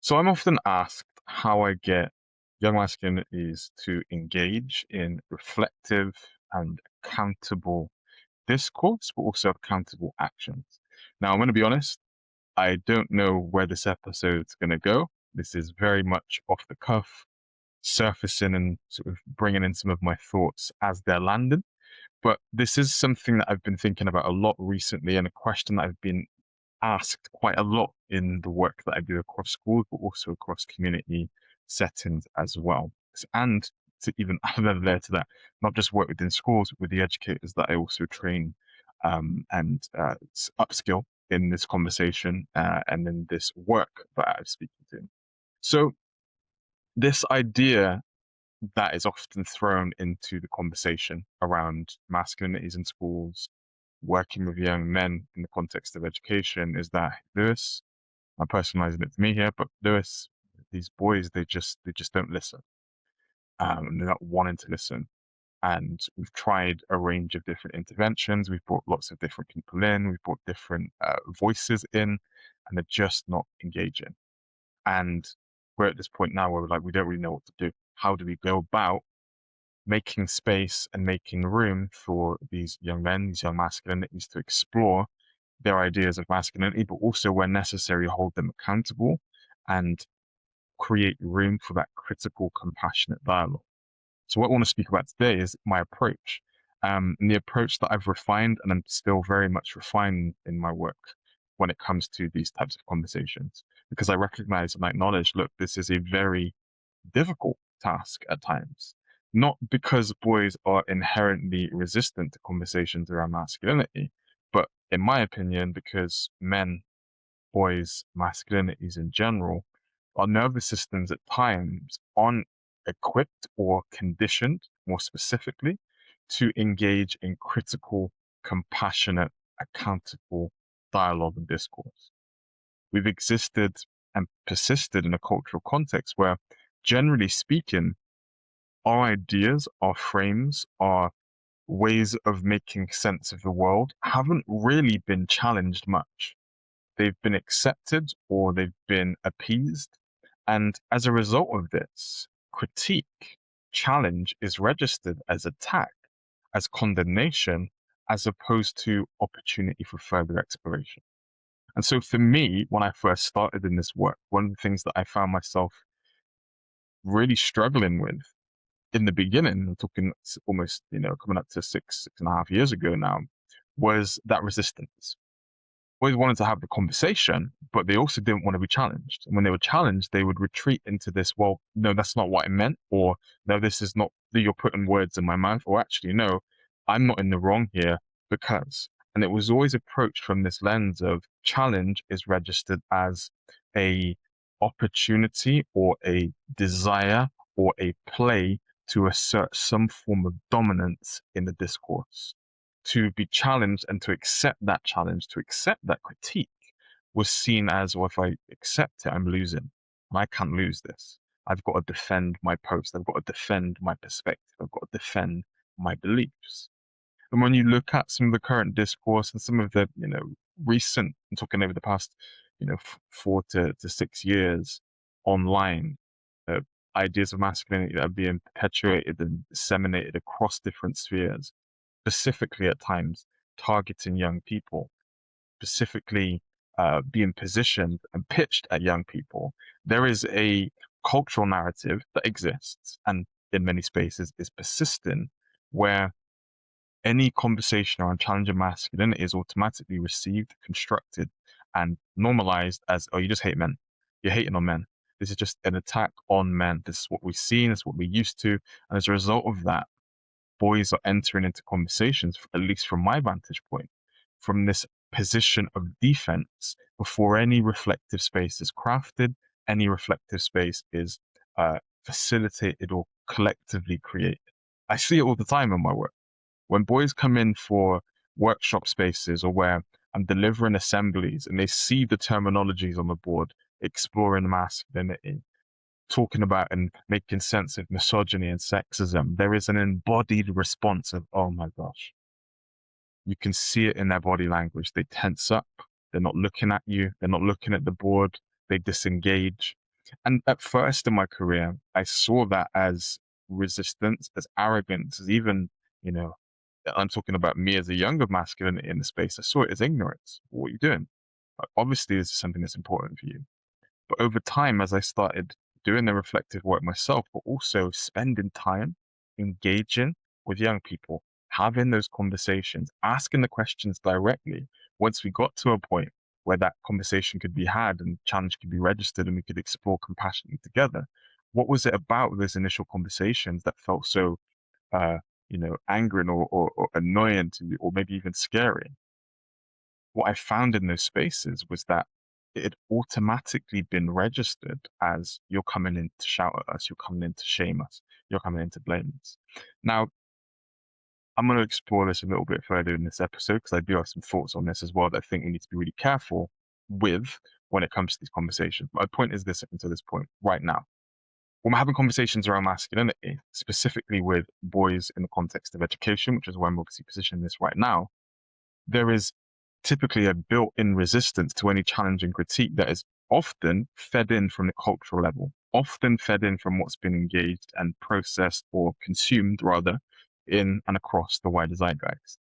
So I'm often asked how I get young masculinities to engage in reflective and accountable discourse, but also accountable actions. Now, I'm going to be honest, I don't know where this episode's going to go. This is very much off the cuff, surfacing and sort of bringing in some of my thoughts as they're landing. But this is something that I've been thinking about a lot recently, and a question that I've been asked quite a lot in the work that I do across schools, but also across community settings as well. And to even add a layer to that, not just work within schools, but with the educators that I also train and upskill in this conversation and in this work that I'm speaking to. So this idea that is often thrown into the conversation around masculinities in schools, working with young men in the context of education is that Lewis, I'm personalizing it to me here, but Lewis, these boys, they just don't listen. And they're not wanting to listen. And we've tried a range of different interventions. We've brought lots of different people in. We've brought different voices in, and they're just not engaging. And we're at this point now where we're like, we don't really know what to do. How do we go about making space and making room for these young men, these young masculinities to explore their ideas of masculinity, but also, where necessary, hold them accountable and create room for that critical, compassionate dialogue. So, what I want to speak about today is my approach, and the approach that I've refined, and I'm still very much refining in my work when it comes to these types of conversations, because I recognize and acknowledge, look, this is a very difficult task at times. Not because boys are inherently resistant to conversations around masculinity, but in my opinion, because men, boys, masculinities in general, our nervous systems at times aren't equipped or conditioned, more specifically, to engage in critical, compassionate, accountable dialogue and discourse. We've existed and persisted in a cultural context where, generally speaking, our ideas, our frames, our ways of making sense of the world haven't really been challenged much. They've been accepted or they've been appeased. And as a result of this, critique, challenge is registered as attack, as condemnation, as opposed to opportunity for further exploration. And so for me, when I first started in this work, one of the things that I found myself really struggling with in the beginning, I'm talking almost, coming up to 6.5 years ago now, was that resistance. Always wanted to have the conversation, but they also didn't want to be challenged. And when they were challenged, they would retreat into this, well, no, that's not what I meant, or no, this is not, you're putting words in my mouth, or actually, no, I'm not in the wrong here because. And it was always approached from this lens of challenge is registered as a opportunity or a desire or a play to assert some form of dominance in the discourse. To be challenged and to accept that challenge, to accept that critique, was seen as, well, if I accept it, I'm losing. And I can't lose this. I've got to defend my post. I've got to defend my perspective. I've got to defend my beliefs. And when you look at some of the current discourse and some of the, recent, I'm talking over the past, 4 to 6 years online, uh, ideas of masculinity that are being perpetuated and disseminated across different spheres, specifically at times targeting young people, specifically being positioned and pitched at young people. There is a cultural narrative that exists and in many spaces is persistent, where any conversation around challenging masculinity is automatically received, constructed, and normalized as, oh, you just hate men. You're hating on men. This is just an attack on men. This is what we've seen. It's what we're used to. And as a result of that, boys are entering into conversations, at least from my vantage point, from this position of defense before any reflective space is crafted, any reflective space is facilitated or collectively created. I see it all the time in my work. When boys come in for workshop spaces or where I'm delivering assemblies and they see the terminologies on the board, exploring masculinity, talking about and making sense of misogyny and sexism, there is an embodied response of, oh my gosh. You can see it in their body language. They tense up. They're not looking at you. They're not looking at the board. They disengage. And at first in my career, I saw that as resistance, as arrogance, as even, you know, I'm talking about me as a younger masculine in the space. I saw it as ignorance. What are you doing? Obviously, this is something that's important for you. But over time, as I started doing the reflective work myself, but also spending time engaging with young people, having those conversations, asking the questions directly, once we got to a point where that conversation could be had and challenge could be registered and we could explore compassionately together, what was it about those initial conversations that felt so, uh, angering or annoying to you, or maybe even scary? What I found in those spaces was that it had automatically been registered as you're coming in to shout at us, you're coming in to shame us, you're coming in to blame us. Now, I'm going to explore this a little bit further in this episode because I do have some thoughts on this as well that I think we need to be really careful with when it comes to these conversations. My point is this until this point right now. When we're having conversations around masculinity, specifically with boys in the context of education, which is where I'm obviously positioning this right now, there is typically a built-in resistance to any challenging critique that is often fed in from the cultural level, often fed in from what's been engaged and processed or consumed rather in and across the wider zeitgeist.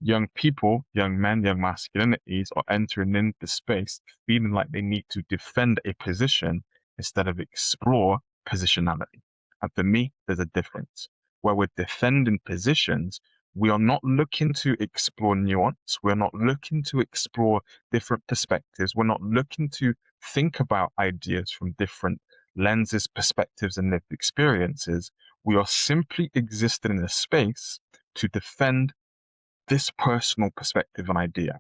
Young people, young men, young masculinities are entering into space feeling like they need to defend a position instead of explore positionality. And for me, there's a difference. Where we're defending positions, we are not looking to explore nuance. We're not looking to explore different perspectives. We're not looking to think about ideas from different lenses, perspectives, and lived experiences. We are simply existing in a space to defend this personal perspective and idea.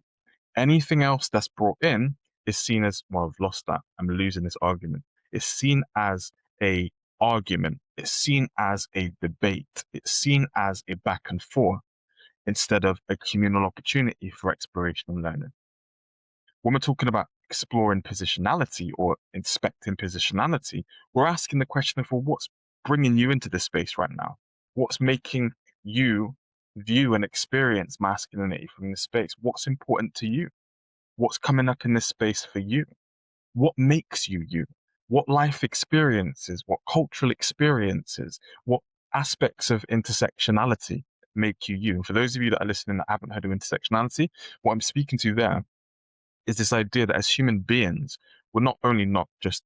Anything else that's brought in is seen as, well, I've lost that. I'm losing this argument. It's seen as a argument. It's seen as a debate. It's seen as a back and forth instead of a communal opportunity for exploration and learning. When we're talking about exploring positionality or inspecting positionality, we're asking the question of, well, what's bringing you into this space right now? What's making you view and experience masculinity from this space? What's important to you? What's coming up in this space for you? What makes you you? What life experiences, what cultural experiences, what aspects of intersectionality make you you? And for those of you that are listening that haven't heard of intersectionality, what I'm speaking to there is this idea that as human beings, we're not just,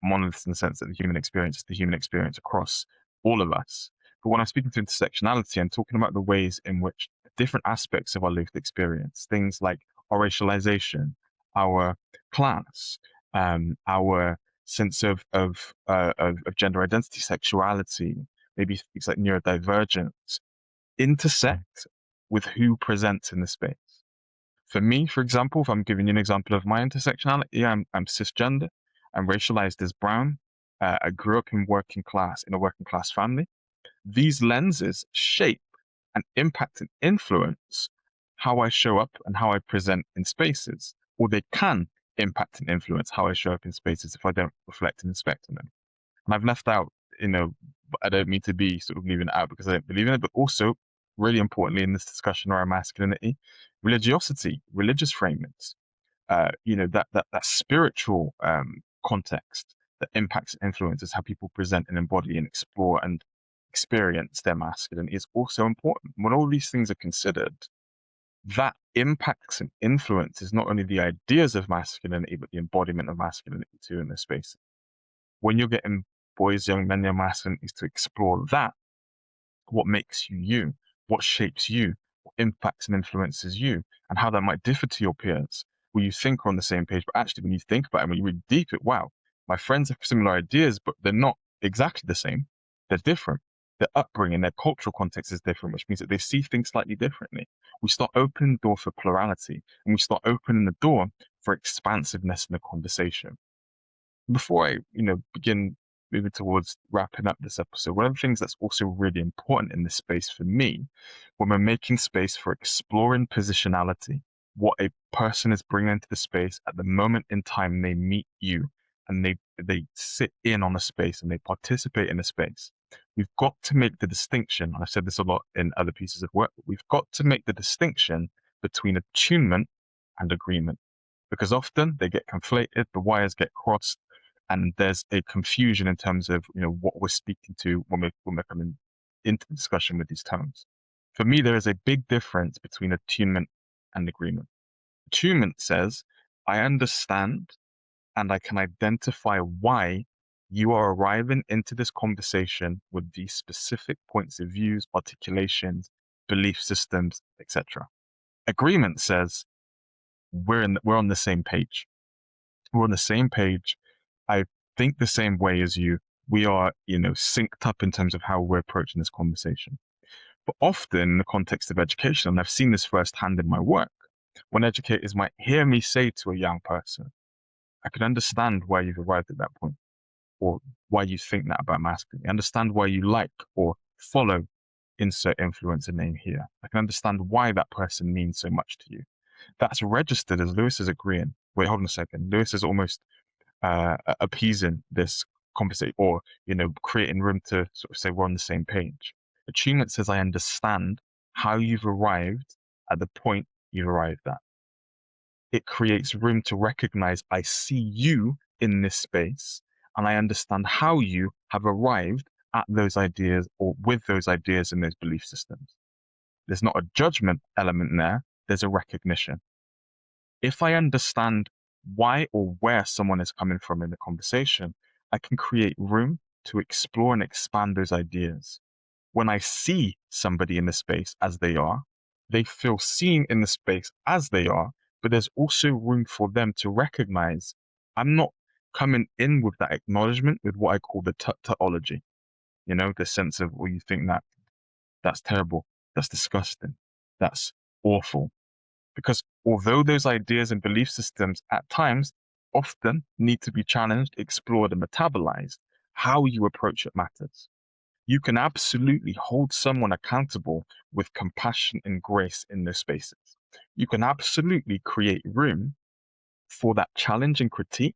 monoliths in the sense that the human experience is the human experience across all of us. But when I'm speaking to intersectionality, I'm talking about the ways in which different aspects of our lived experience, things like our racialization, our class, our sense of gender identity, sexuality, maybe things like neurodivergence, intersect with who presents in the space. For me, for example, if I'm giving you an example of my intersectionality, I'm cisgender. I'm racialized as brown. I grew up in a working class family. These lenses shape and impact and influence how I show up and how I present in spaces, or they can impact and influence how I show up in spaces if I don't reflect and inspect on them. And I've left out, I don't mean to be sort of leaving it out because I don't believe in it, but also, really importantly, in this discussion around masculinity, religiosity, religious framings, that spiritual context that impacts and influences how people present and embody and explore and experience their masculinity is also important. When all these things are considered, that impacts and influences not only the ideas of masculinity, but the embodiment of masculinity too in this space. When you're getting boys, young men, young masculinities to explore that, what makes you you, what shapes you, what impacts and influences you, and how that might differ to your peers, where you think are on the same page, but actually when you think about it, when you read deep it, wow, my friends have similar ideas, but they're not exactly the same. They're different. Their upbringing, their cultural context is different, which means that they see things slightly differently. We start opening the door for plurality, and we start opening the door for expansiveness in the conversation. Before I, begin moving towards wrapping up this episode, one of the things that's also really important in this space for me, when we're making space for exploring positionality, what a person is bringing into the space at the moment in time they meet you and they sit in on a space and they participate in a space. We've got to make the distinction, and I've said this a lot in other pieces of work, but we've got to make the distinction between attunement and agreement, because often they get conflated, the wires get crossed, and there's a confusion in terms of what we're speaking to when we're coming into the discussion with these terms. For me, there is a big difference between attunement and agreement. Attunement says, I understand and I can identify why you are arriving into this conversation with these specific points of views, articulations, belief systems, etc. Agreement says we're on the same page. We're on the same page. I think the same way as you. We are, synced up in terms of how we're approaching this conversation. But often in the context of education, and I've seen this firsthand in my work, when educators might hear me say to a young person, I can understand why you've arrived at that point, or why you think that about masculinity. I understand why you like or follow insert influencer name here. I can understand why that person means so much to you. That's registered as Lewis is agreeing. Wait, hold on a second. Lewis is almost appeasing this conversation, or creating room to sort of say we're on the same page. Attunement says I understand how you've arrived at the point you've arrived at. It creates room to recognize I see you in this space, and I understand how you have arrived at those ideas or with those ideas and those belief systems. There's not a judgment element there, there's a recognition. If I understand why or where someone is coming from in the conversation, I can create room to explore and expand those ideas. When I see somebody in the space as they are, they feel seen in the space as they are, but there's also room for them to recognize I'm not coming in with that acknowledgement with what I call the tautology. The sense of, well, you think that's terrible, that's disgusting, that's awful. Because although those ideas and belief systems at times often need to be challenged, explored, and metabolized, how you approach it matters. You can absolutely hold someone accountable with compassion and grace in those spaces. You can absolutely create room for that challenge and critique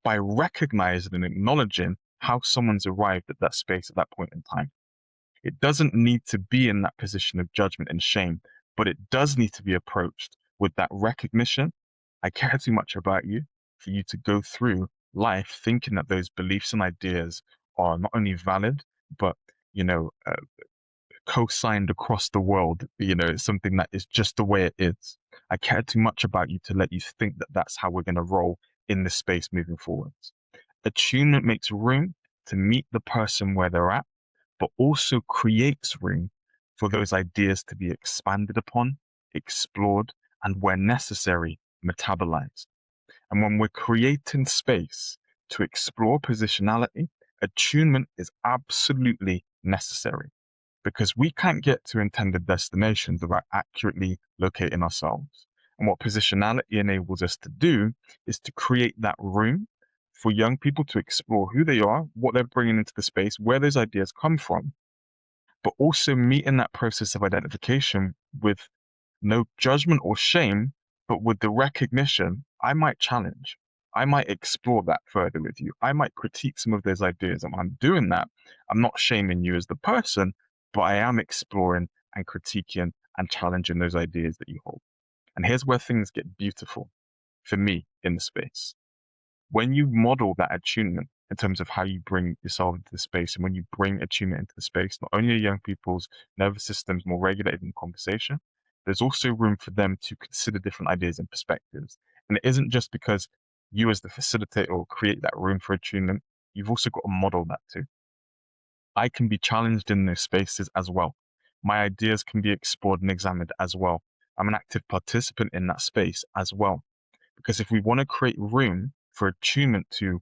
by recognizing and acknowledging how someone's arrived at that space at that point in time. It doesn't need to be in that position of judgment and shame, but it does need to be approached with that recognition. I care too much about you for you to go through life thinking that those beliefs and ideas are not only valid, but, co-signed across the world. It's something that is just the way it is. I care too much about you to let you think that that's how we're going to roll in this space moving forwards. Attunement makes room to meet the person where they're at, but also creates room for those ideas to be expanded upon, explored, and where necessary, metabolized. And when we're creating space to explore positionality, attunement is absolutely necessary, because we can't get to intended destinations without accurately locating ourselves. And what positionality enables us to do is to create that room for young people to explore who they are, what they're bringing into the space, where those ideas come from, but also meet in that process of identification with no judgment or shame, but with the recognition I might challenge. I might explore that further with you. I might critique some of those ideas. And when I'm doing that, I'm not shaming you as the person, but I am exploring and critiquing and challenging those ideas that you hold. And here's where things get beautiful for me in the space. When you model that attunement in terms of how you bring yourself into the space, and when you bring attunement into the space, not only are young people's nervous systems more regulated in conversation, there's also room for them to consider different ideas and perspectives. And it isn't just because you as the facilitator will create that room for attunement, you've also got to model that too. I can be challenged in those spaces as well. My ideas can be explored and examined as well. I'm an active participant in that space as well. Because if we want to create room for attunement to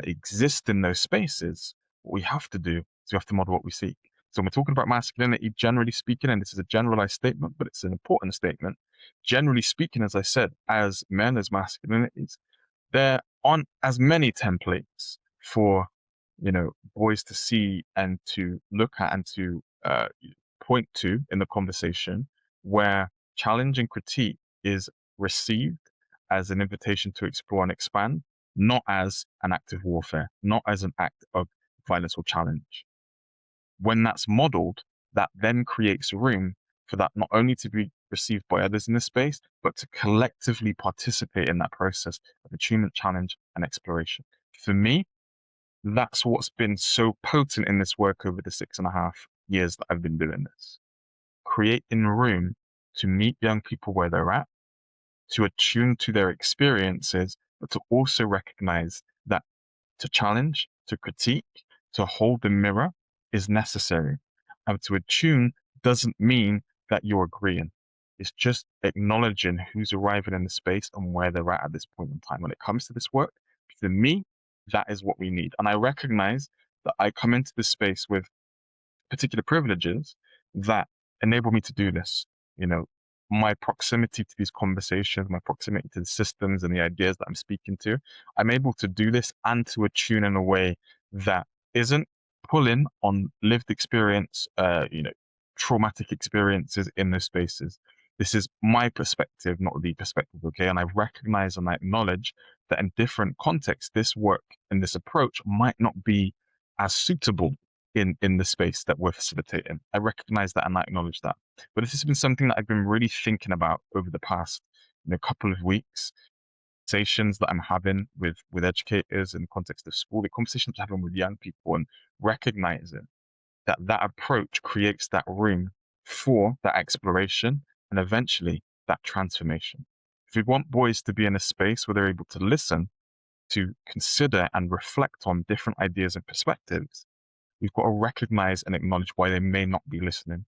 exist in those spaces, what we have to do is we have to model what we seek. So when we're talking about masculinity, generally speaking, and this is a generalized statement, but it's an important statement. Generally speaking, as I said, as men, as masculinities, there aren't as many templates for boys to see and to look at and to point to in the conversation, where challenge and critique is received as an invitation to explore and expand, not as an act of warfare, not as an act of violence or challenge. When that's modeled, that then creates room for that not only to be received by others in the space, but to collectively participate in that process of attunement, challenge, and exploration. For me, that's what's been so potent in this work over the 6.5 years that I've been doing this. Creating room to meet young people where they're at, to attune to their experiences, but to also recognize that to challenge, to critique, to hold the mirror is necessary. And to attune doesn't mean that you're agreeing. It's just acknowledging who's arriving in the space and where they're at this point in time. When it comes to this work, for me, that is what we need. And I recognize that I come into this space with particular privileges that enable me to do this. You know, my proximity to these conversations, my proximity to the systems and the ideas that I'm speaking to, I'm able to do this and to attune in a way that isn't pulling on lived experience, traumatic experiences in those spaces. This is my perspective, not the perspective, okay? And I recognize and I acknowledge that in different contexts, this work and this approach might not be as suitable in the space that we're facilitating. I recognize that and I acknowledge that. But this has been something that I've been really thinking about over the past couple of weeks. Conversations that I'm having with educators in the context of school, the conversations I'm having with young people, and recognizing that that approach creates that room for that exploration and eventually that transformation. If we want boys to be in a space where they're able to listen, to consider and reflect on different ideas and perspectives, we've got to recognize and acknowledge why they may not be listening.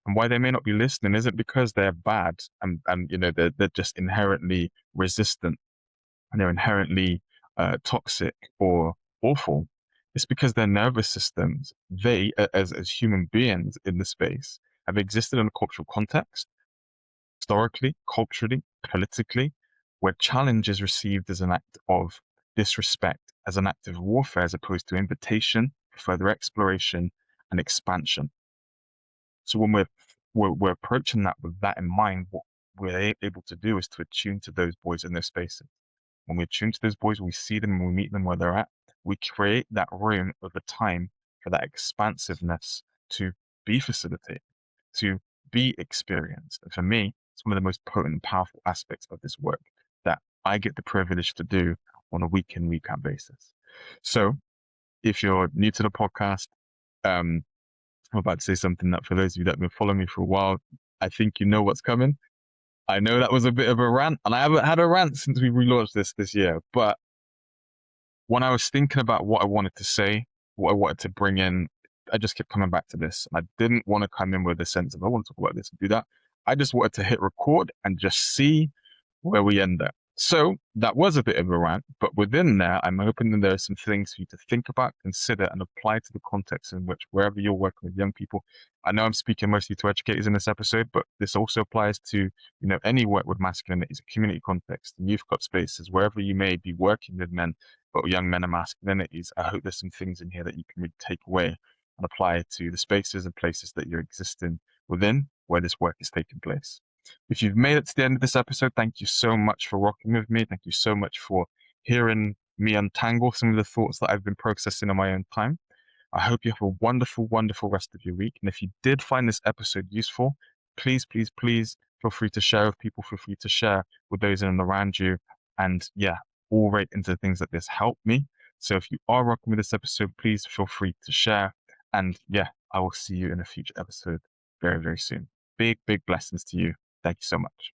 And why they may not be listening isn't because they're bad and they're just inherently resistant and they're inherently toxic or awful. It's because their nervous systems, as human beings in the space, have existed in a cultural context, historically, culturally, politically, where challenge is received as an act of disrespect, as an act of warfare, as opposed to invitation for further exploration and expansion. So when we're approaching that with that in mind, what we're able to do is to attune to those boys in their spaces. When we attune to those boys, we see them and we meet them where they're at. We create that room over time for that expansiveness to be facilitated, to be experienced. And for me, it's one of the most potent and powerful aspects of this work that I get the privilege to do on a week in, week out basis. So if you're new to the podcast, I'm about to say something that for those of you that have been following me for a while, I think you know what's coming. I know that was a bit of a rant, and I haven't had a rant since we relaunched this year. But when I was thinking about what I wanted to say, what I wanted to bring in, I just kept coming back to this. I didn't want to come in with a sense of I want to talk about this and do that. I just wanted to hit record and just see where we end up. So that was a bit of a rant, but within there, I'm hoping that there are some things for you to think about, consider, and apply to the context in which wherever you're working with young people. I know I'm speaking mostly to educators in this episode, but this also applies to any work with masculinities, a community context, and youth club spaces, wherever you may be working with men, but young men and masculinities. I hope there's some things in here that you can really take away and apply to the spaces and places that you're existing within, where this work is taking place. If you've made it to the end of this episode, thank you so much for rocking with me. Thank you so much for hearing me untangle some of the thoughts that I've been processing on my own time. I hope you have a wonderful, wonderful rest of your week. And if you did find this episode useful, please, please, please feel free to share with people, feel free to share with those in and around you. And yeah, all right into the things that this helped me. So if you are rocking with this episode, please feel free to share. And yeah, I will see you in a future episode very, very soon. Big, big blessings to you. Thank you so much.